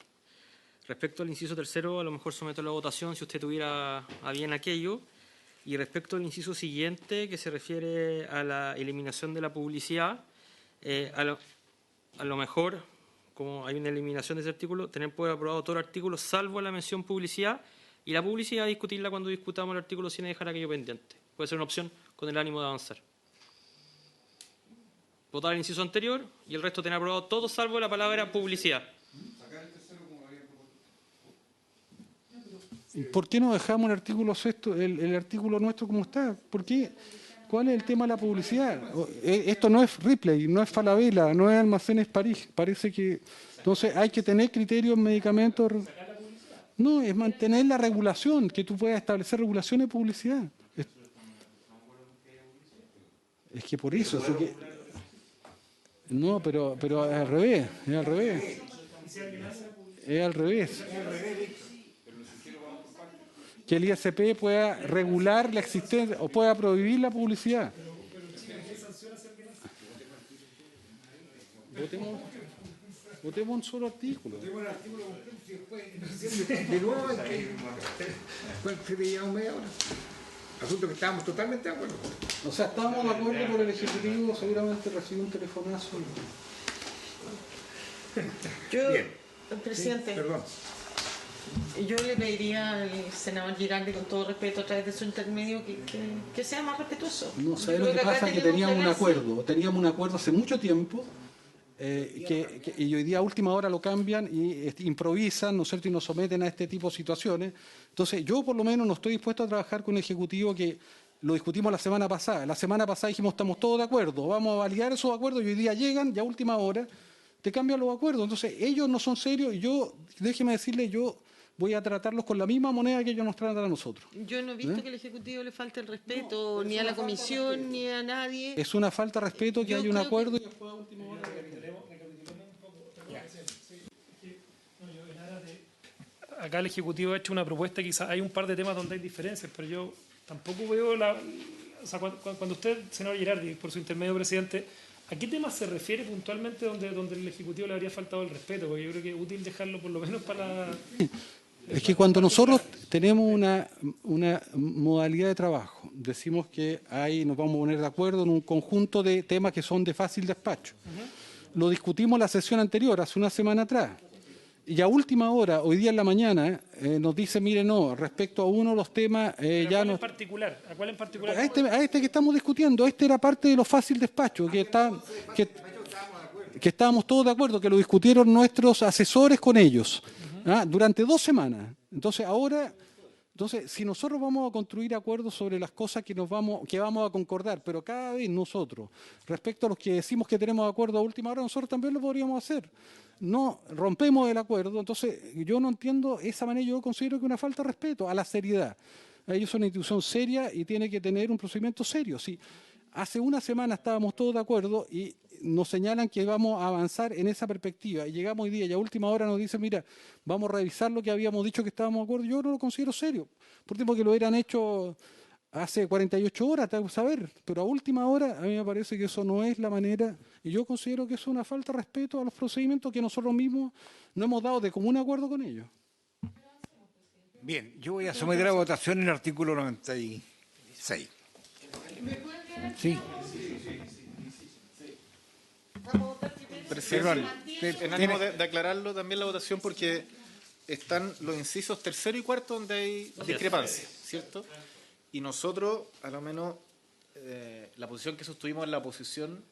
Respecto al inciso tercero, a lo mejor someto a la votación si usted tuviera a bien aquello. Y respecto al inciso siguiente, que se refiere a la eliminación de la publicidad, a lo mejor, como hay una eliminación de ese artículo, tener por aprobado todo el artículo, salvo la mención publicidad, y la publicidad discutirla cuando discutamos el artículo sin dejar aquello pendiente. Puede ser una opción con el ánimo de avanzar. Votar el inciso anterior y el resto tener aprobado todo salvo la palabra publicidad. ¿Por qué no dejamos el artículo sexto, el artículo nuestro como está? ¿Por qué? ¿Cuál es el tema de la publicidad? Esto no es Ripley, no es Falabella, no es Almacenes París. Parece que entonces hay que tener criterios, medicamentos. No, es mantener la regulación, que tú puedas establecer regulación de publicidad. Es que por eso. No, pero es al revés, es al revés. Es al revés. Que el ISP pueda regular la existencia o pueda prohibir la publicidad. Votemos un solo artículo. De nuevo, se te lleva media hora. Asunto que estábamos totalmente de acuerdo. O sea, estábamos de acuerdo por el Ejecutivo, seguramente recibió un telefonazo. Bien. Presidente. Perdón. Yo le pediría al senador Girardi, con todo respeto, a través de su intermedio, que sea más respetuoso. No, ¿sabes lo que pasa? Que teníamos un acuerdo hace mucho tiempo, y hoy día a última hora lo cambian y improvisan, ¿no es cierto?, y nos someten a este tipo de situaciones. Entonces, yo por lo menos no estoy dispuesto a trabajar con el Ejecutivo, que lo discutimos la semana pasada. La semana pasada dijimos, estamos todos de acuerdo, vamos a validar esos acuerdos, y hoy día llegan, y a última hora te cambian los acuerdos. Entonces, ellos no son serios, y yo, déjeme decirle, yo voy a tratarlos con la misma moneda que ellos nos tratan a nosotros. Yo no he visto que el Ejecutivo le falte el respeto, ni a la Comisión, ni a nadie. Es una falta de respeto que haya un acuerdo. Acá el Ejecutivo ha hecho una propuesta, quizás hay un par de temas donde hay diferencias, pero yo tampoco veo o sea, cuando usted, senador Girardi, por su intermedio, presidente, ¿a qué temas se refiere puntualmente donde el Ejecutivo le habría faltado el respeto? Porque yo creo que es útil dejarlo por lo menos para... Es que cuando nosotros tenemos una modalidad de trabajo, decimos que ahí nos vamos a poner de acuerdo en un conjunto de temas que son de fácil despacho. Lo discutimos en la sesión anterior, hace una semana atrás. Y a última hora, hoy día en la mañana, nos dice, mire, no, respecto a uno de los temas... ya no. ¿A cuál en particular? A este que estamos discutiendo, este era parte de lo fácil despacho, que estábamos todos de acuerdo, que lo discutieron nuestros asesores con ellos durante 2 semanas. Entonces, si nosotros vamos a construir acuerdos sobre las cosas que vamos a concordar, pero cada vez nosotros, respecto a los que decimos que tenemos acuerdo a última hora, nosotros también lo podríamos hacer. No rompemos el acuerdo, entonces yo no entiendo esa manera, yo considero que es una falta de respeto a la seriedad. Ellos son una institución seria y tiene que tener un procedimiento serio. Sí, hace una semana estábamos todos de acuerdo y nos señalan que vamos a avanzar en esa perspectiva y llegamos hoy día y a última hora nos dicen, mira, vamos a revisar lo que habíamos dicho que estábamos de acuerdo. Yo no lo considero serio, por tiempo que lo hubieran hecho hace 48 horas, tengo que saber, pero a última hora a mí me parece que eso no es la manera, y yo considero que eso es una falta de respeto a los procedimientos que nosotros mismos no hemos dado de común acuerdo con ellos. Bien, yo voy a someter a votación el artículo 96. Sí. Presidente, en ánimo de aclararlo también la votación, porque están los incisos tercero y cuarto donde hay discrepancia, ¿cierto? Y nosotros, a lo menos, la posición que sostuvimos en la oposición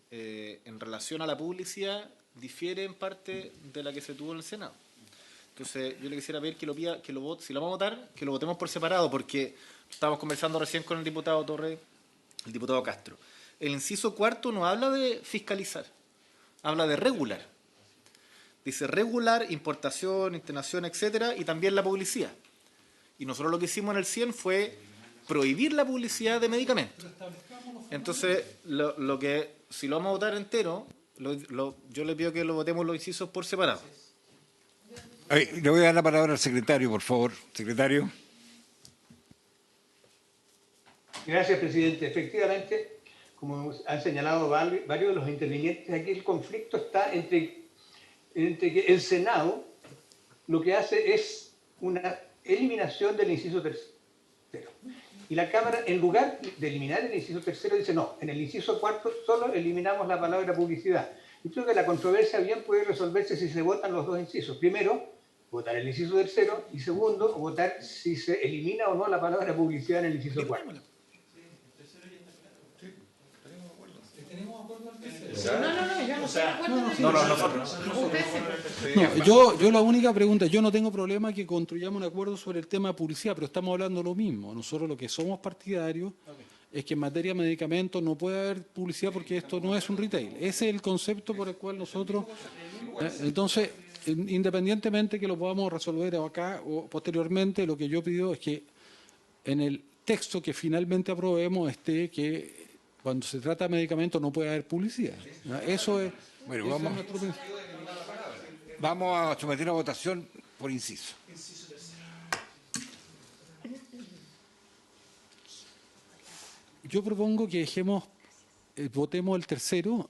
en relación a la publicidad difiere en parte de la que se tuvo en el Senado. Entonces, yo le quisiera pedir si lo vamos a votar, que lo votemos por separado, porque estábamos conversando recién con el diputado Torres, el diputado Castro. El inciso cuarto no habla de fiscalizar, habla de regular. Dice regular, importación, internación, etcétera, y también la publicidad. Y nosotros lo que hicimos en el 100 fue prohibir la publicidad de medicamentos. Entonces, si lo vamos a votar entero, yo le pido que lo votemos los incisos por separado. Le voy a dar la palabra al secretario, por favor. Secretario. Gracias, presidente. Efectivamente, como han señalado varios de los intervinientes, aquí el conflicto está entre que el Senado lo que hace es una eliminación del inciso tercero. Y la Cámara, en lugar de eliminar el inciso tercero, dice no, en el inciso cuarto solo eliminamos la palabra publicidad. Y creo que la controversia bien puede resolverse si se votan los dos incisos. Primero, votar el inciso tercero, y segundo, votar si se elimina o no la palabra publicidad en el inciso cuarto. Yo la única pregunta, yo no tengo problema que construyamos un acuerdo sobre el tema de publicidad, pero estamos hablando lo mismo. Nosotros lo que somos partidarios es que en materia de medicamentos no puede haber publicidad porque esto no es un retail. Ese es el concepto por el cual nosotros... Entonces, independientemente que lo podamos resolver acá o posteriormente, lo que yo pido es que en el texto que finalmente aprobemos esté que cuando se trata de medicamentos no puede haber publicidad. Eso es... Bueno, vamos a someter a votación por inciso. Yo propongo que votemos el tercero,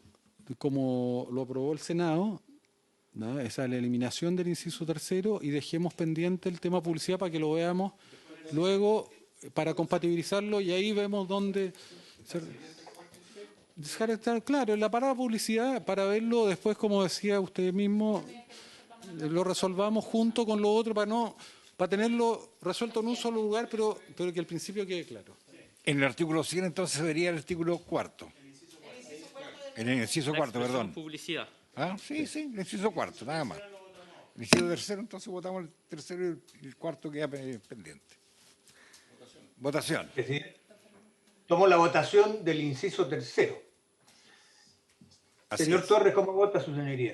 como lo aprobó el Senado, ¿no? Esa es la eliminación del inciso tercero, y dejemos pendiente el tema publicidad para que lo veamos luego, para compatibilizarlo, y ahí vemos dónde... Dejar estar claro, en la parada publicidad, para verlo después, como decía usted mismo, lo resolvamos junto con lo otro para tenerlo resuelto en un solo lugar, pero que el principio quede claro. En el artículo 100 entonces sería el artículo cuarto. En el inciso cuarto, perdón. Publicidad. Ah, sí, el inciso cuarto, nada más. El inciso tercero, entonces votamos el tercero y el cuarto queda pendiente. Votación. Tomo la votación del inciso tercero. Así Señor es. Torres, ¿cómo vota su señoría?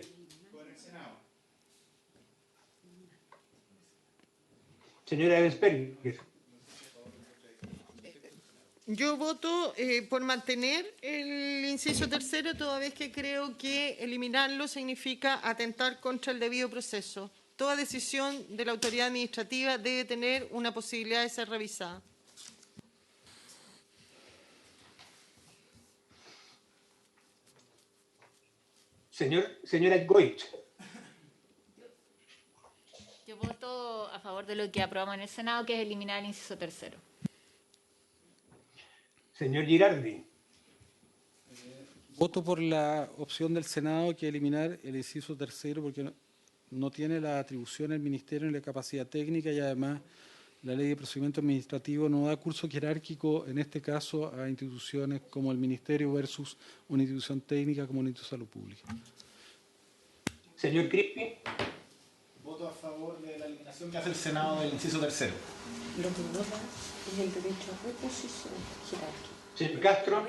Señora Evans-Perger. Yo voto por mantener el inciso tercero, toda vez que creo que eliminarlo significa atentar contra el debido proceso. Toda decisión de la autoridad administrativa debe tener una posibilidad de ser revisada. Señora Goich. Yo voto a favor de lo que aprobamos en el Senado, que es eliminar el inciso tercero. Señor Girardi. Voto por la opción del Senado, que eliminar el inciso tercero, porque no tiene la atribución el Ministerio ni la capacidad técnica, y además la Ley de Procedimiento Administrativo no da curso jerárquico, en este caso, a instituciones como el Ministerio versus una institución técnica como el Instituto de Salud Pública. Señor Crispi. Voto a favor de la eliminación que hace el Senado del inciso tercero. Lo que no da es el derecho a reposición jerárquica. Señor Castro.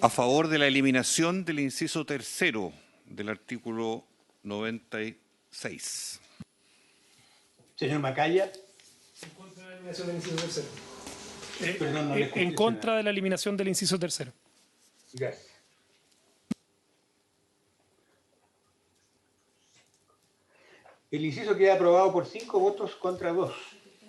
A favor de la eliminación del inciso tercero del artículo 96. Señor Macaya. En contra de la eliminación del inciso tercero. Perdón, En contra de la eliminación del inciso tercero. Gracias. El inciso queda aprobado por 5 votos contra 2.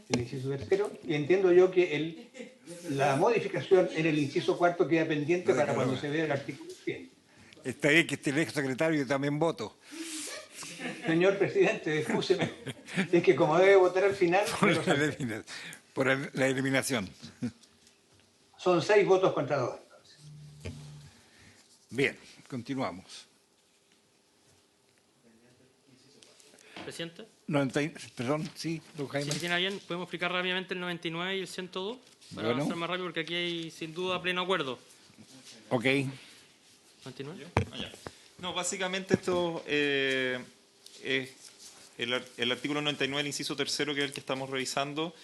El inciso tercero. Y entiendo yo que la modificación en el inciso cuarto queda pendiente para cuando se vea el artículo 100. Está bien que esté el ex secretario, yo también voto. Señor presidente, excúseme. Es que como debe votar al final... Por la eliminación. Son 6 votos contra 2. Bien, continuamos. Presidente. Perdón, sí, don Jaime. Si tiene bien, podemos explicar rápidamente el 99 y el 102 para Bueno. avanzar más rápido, porque aquí hay sin duda pleno acuerdo. Ok. 99. No, básicamente esto es el artículo 99, el inciso tercero, que es el que estamos revisando,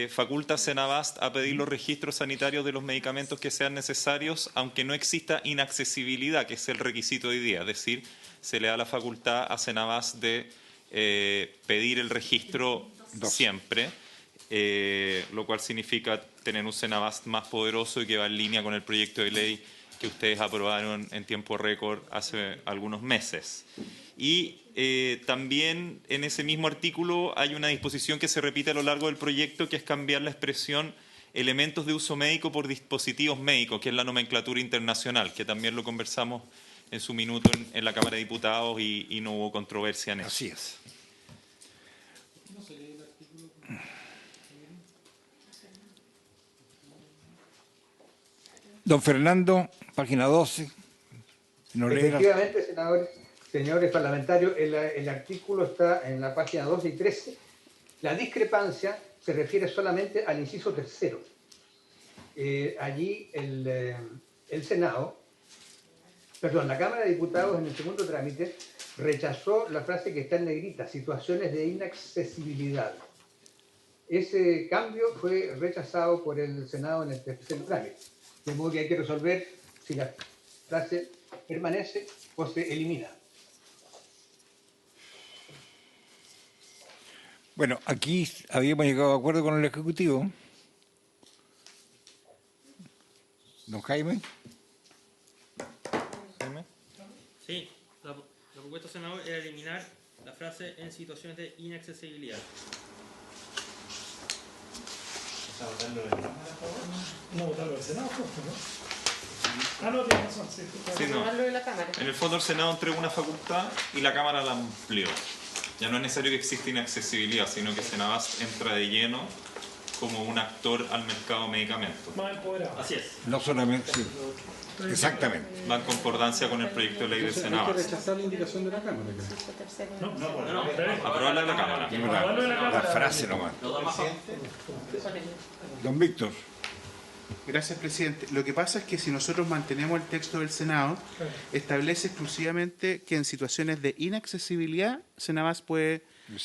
faculta a Senabast a pedir los registros sanitarios de los medicamentos que sean necesarios, aunque no exista inaccesibilidad, que es el requisito de hoy día. Es decir, se le da la facultad a Senabast de pedir el registro siempre, lo cual significa tener un Senabast más poderoso y que va en línea con el proyecto de ley que ustedes aprobaron en tiempo récord hace algunos meses. Y también en ese mismo artículo hay una disposición que se repite a lo largo del proyecto, que es cambiar la expresión elementos de uso médico por dispositivos médicos, que es la nomenclatura internacional, que también lo conversamos en su minuto en la Cámara de Diputados y no hubo controversia en eso. Así es. Don Fernando, página 12. Efectivamente, senadores, señores parlamentarios, el artículo está en la página 12 y 13. La discrepancia se refiere solamente al inciso tercero. Allí el Senado, perdón, la Cámara de Diputados en el segundo trámite rechazó la frase que está en negrita, situaciones de inaccesibilidad. Ese cambio fue rechazado por el Senado en el tercer trámite. De modo que hay que resolver si la frase permanece o se elimina. Bueno, aquí habíamos llegado a acuerdo con el Ejecutivo. Don Jaime. Sí, la propuesta del senador era eliminar la frase en situaciones de inaccesibilidad. No votarlo del Senado, ¿no? Ah, no, tiene razón, sí. Sí, no. En el fondo el Senado entregó una facultad y la Cámara la amplió. Ya no es necesario que exista inaccesibilidad, sino que Senabast entra de lleno como un actor al mercado de medicamentos. Más empoderado. Así es. No solamente, sí. Exactamente. Va en concordancia con el proyecto de ley del Senado. Hay que rechazar la indicación de la Cámara. Aprobarla en la Cámara. La frase nomás. Don Víctor. Gracias, presidente. Lo que pasa es que si nosotros mantenemos el texto del Senado, establece exclusivamente que en situaciones de inaccesibilidad, Senabast puede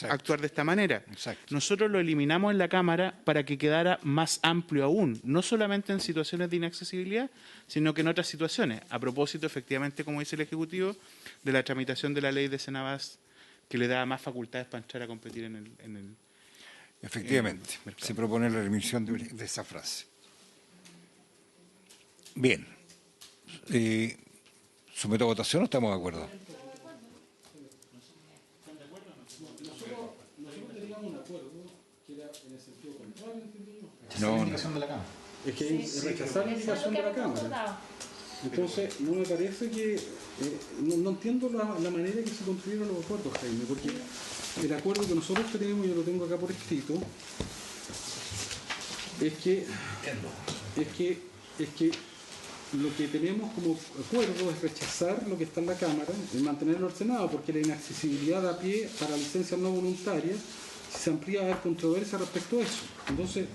actuar de esta manera. Nosotros lo eliminamos en la Cámara para que quedara más amplio aún, no solamente en situaciones de inaccesibilidad, sino que en otras situaciones. A propósito, efectivamente, como dice el Ejecutivo, de la tramitación de la ley de Senabast, que le da más facultades para entrar a competir en el Efectivamente, se propone la remisión de esa frase. Bien. ¿Someto a votación o estamos de acuerdo? No, es que rechazar la indicación de la Cámara. Entonces, no me parece que... no entiendo la manera que se construyeron los acuerdos, Jaime, porque el acuerdo que nosotros tenemos, yo lo tengo acá por escrito, es que lo que tenemos como acuerdo es rechazar lo que está en la Cámara y mantenerlo al Senado, porque la inaccesibilidad da pie para licencias no voluntarias si se amplía a haber controversia respecto a eso. Entonces,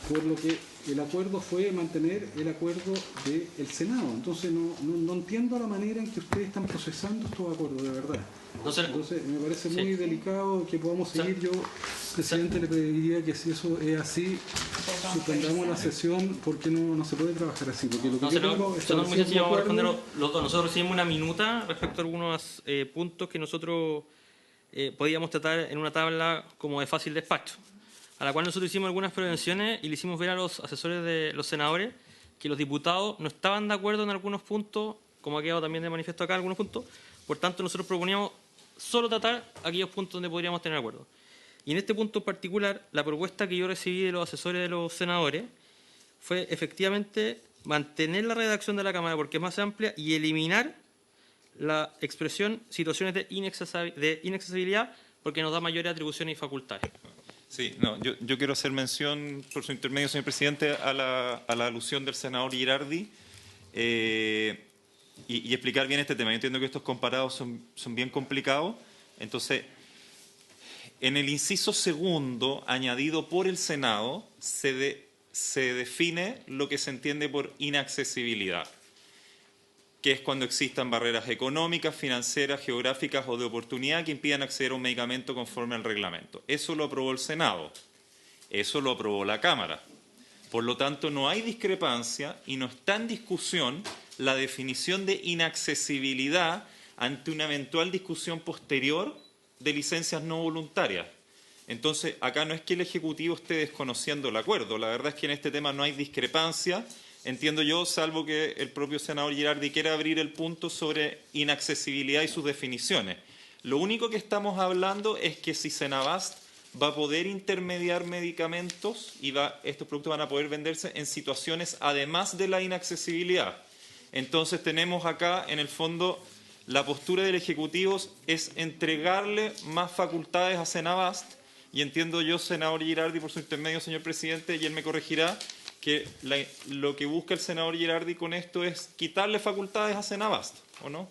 por lo que el acuerdo fue mantener el acuerdo del Senado. Entonces, no entiendo la manera en que ustedes están procesando estos acuerdos, de verdad. Entonces, me parece muy delicado que podamos seguir. Yo, presidente, le pediría que si eso es así, suspendamos la sesión, porque no se puede trabajar así. Porque lo que yo tengo es muy sencillo, vamos a responder los dos. Nosotros recibimos una minuta respecto a algunos puntos que nosotros podíamos tratar en una tabla como de fácil despacho, a la cual nosotros hicimos algunas prevenciones y le hicimos ver a los asesores de los senadores que los diputados no estaban de acuerdo en algunos puntos, como ha quedado también de manifiesto acá, algunos puntos. Por tanto, nosotros proponíamos solo tratar aquellos puntos donde podríamos tener acuerdo. Y en este punto en particular, la propuesta que yo recibí de los asesores de los senadores fue efectivamente mantener la redacción de la Cámara porque es más amplia y eliminar la expresión situaciones de inaccesibilidad porque nos da mayores atribuciones y facultades. Sí, no, yo quiero hacer mención, por su intermedio, señor presidente, a la alusión del senador Girardi y explicar bien este tema. Yo entiendo que estos comparados son bien complicados. Entonces, en el inciso segundo, añadido por el Senado, se define lo que se entiende por inaccesibilidad, que es cuando existan barreras económicas, financieras, geográficas o de oportunidad que impidan acceder a un medicamento conforme al reglamento. Eso lo aprobó el Senado, eso lo aprobó la Cámara. Por lo tanto, no hay discrepancia y no está en discusión la definición de inaccesibilidad ante una eventual discusión posterior de licencias no voluntarias. Entonces, acá no es que el Ejecutivo esté desconociendo el acuerdo, la verdad es que en este tema no hay discrepancia, entiendo yo, salvo que el propio senador Girardi quiera abrir el punto sobre inaccesibilidad y sus definiciones. Lo único que estamos hablando es que si Senabast va a poder intermediar medicamentos y estos productos van a poder venderse en situaciones además de la inaccesibilidad. Entonces tenemos acá, en el fondo, la postura del Ejecutivo es entregarle más facultades a Senabast, y entiendo yo, senador Girardi, por su intermedio, señor presidente, y él me corregirá, que lo que busca el senador Girardi con esto es quitarle facultades a Senabast, ¿o no?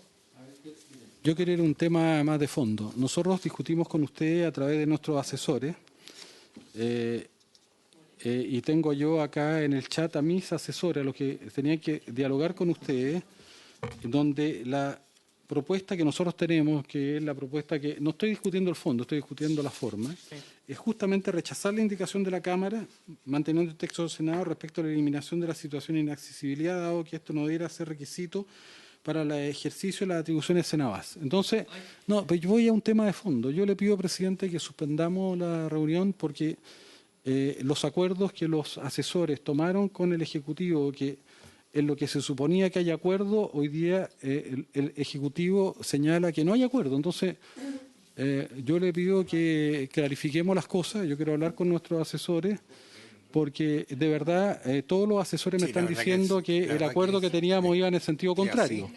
Yo quería ir a un tema más de fondo. Nosotros discutimos con usted a través de nuestros asesores, y tengo yo acá en el chat a mis asesores, a los que tenían que dialogar con ustedes, donde la propuesta que nosotros tenemos, que es la propuesta que no estoy discutiendo el fondo, estoy discutiendo la forma, es justamente rechazar la indicación de la Cámara, manteniendo el texto del Senado respecto a la eliminación de la situación de inaccesibilidad, dado que esto no debiera ser requisito para el ejercicio de las atribuciones de Senabast. Entonces, no, pero yo voy a un tema de fondo. Yo le pido, presidente, que suspendamos la reunión porque los acuerdos que los asesores tomaron con el Ejecutivo, que en lo que se suponía que hay acuerdo, hoy día el Ejecutivo señala que no hay acuerdo. Entonces, yo le pido que clarifiquemos las cosas. Yo quiero hablar con nuestros asesores, porque de verdad todos los asesores me están diciendo que el acuerdo que teníamos iba en el sentido contrario.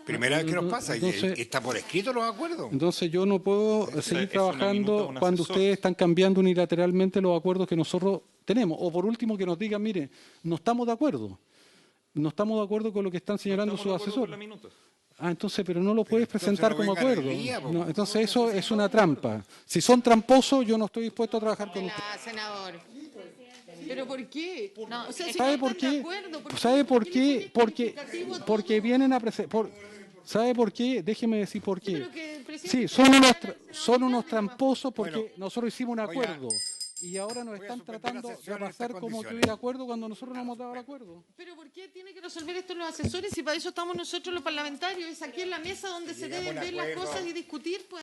Primera vez que nos pasa, Entonces, y está por escrito los acuerdos. Entonces yo no puedo seguir trabajando cuando ustedes están cambiando unilateralmente los acuerdos que nosotros tenemos. O por último que nos digan, mire, no estamos de acuerdo. No estamos de acuerdo con lo que están señalando sus asesores. Entonces, pero no lo puedes presentar como acuerdo. No, entonces eso es una trampa. Si son tramposos, yo no estoy dispuesto a trabajar con ustedes. Senador. ¿Pero por qué? No, o sea, si ¿Sabe no por están de qué? acuerdo, ¿Sabe por qué? Porque vienen a presentar. ¿Sabe por qué? Déjeme decir por qué. Sí, son unos tramposos porque nosotros hicimos un acuerdo. Y ahora nos están tratando de pasar como que hubiera acuerdo cuando nosotros no hemos dado el acuerdo. ¿Pero por qué tiene que resolver esto los asesores y para eso estamos nosotros los parlamentarios? Es aquí en la mesa donde se deben ver las cosas y discutir, pues.